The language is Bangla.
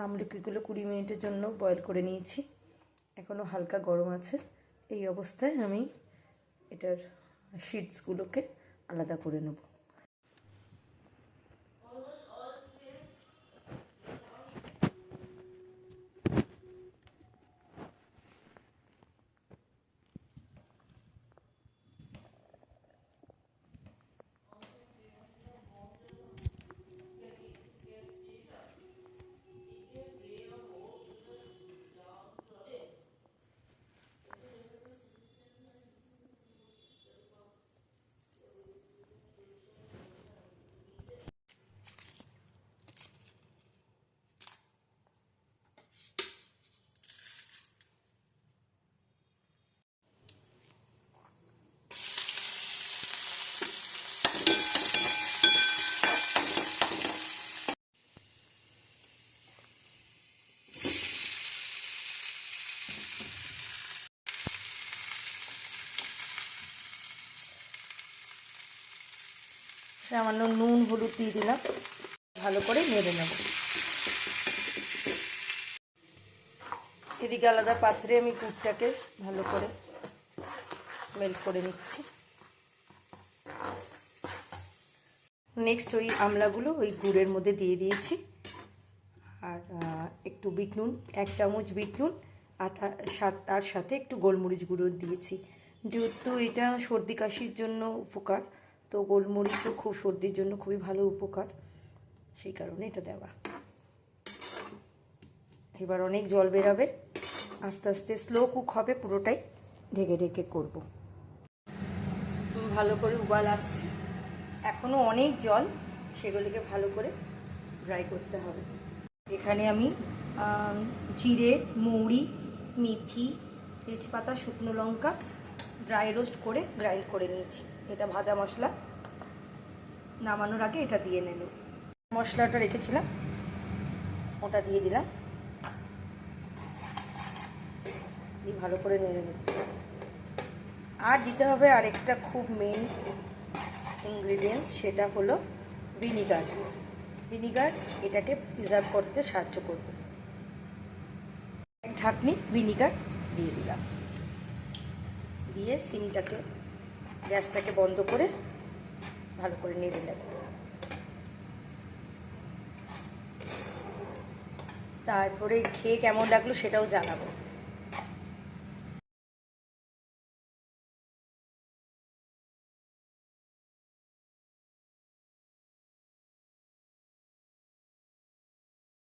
আমলকিগুলো 20 মিনিটের জন্য বয়েল করে নিয়েছি, এখনও হালকা গরম আছে। এই অবস্থায় আমি এটার শিডসগুলোকে আলাদা করে নেব। সামান্য নুন হলুদ দিয়ে দিলাম, ভালো করে নেড়ে নেব। এদিকে আলাদা পাত্রে আমি গুড়টাকে ভালো করে মেল্ট করে নিচ্ছি। নেক্সট ওই আমলাগুলো ওই গুড়ের মধ্যে দিয়ে দিয়েছি, আর একটু বিট নুন, 1 চামচ বিট নুন, তার সাথে একটু গোলমরিচ গুঁড়ো দিয়েছি। যেহেতু এটা সর্দি কাশির জন্য উপকার, তো গোলমরিচও খুব সর্দির জন্য খুবই ভালো উপকার, সেই কারণে এটা দেওয়া। এবার অনেক জল বেরাবে, আস্তে আস্তে স্লো কুক হবে, পুরোটাই ঢেকে ঢেকে করব। ভালো করে উবাল আসছে, এখনও অনেক জল, সেগুলিকে ভালো করে ড্রাই করতে হবে। এখানে আমি জিরে, মৌরি, মেথি, তেজপাতা, শুকনো লঙ্কা ড্রাই রোস্ট করে গ্রাইন্ড করে নিয়েছি। এটা ভাজা মশলা, নামানোর আগে এটা দিয়ে নেব। মশলাটা রেখেছিলাম ওটা দিয়ে দিলাম, দিয়ে ভালো করে নেড়ে নিচ্ছি। আর দিতে হবে আরেকটা খুব মেন ইনগ্রিডিয়েন্টস, সেটা হলো ভিনিগার। ভিনিগার এটাকে প্রিজার্ভ করতে সাহায্য করবে। এক ঢাকনি ভিনিগার দিয়ে দিলাম, দিয়ে গ্যাসটাকে বন্ধ করে ভালো করে নেড়ে নেব। তারপরে খেয়ে কেমন লাগলো সেটাও জানাবো।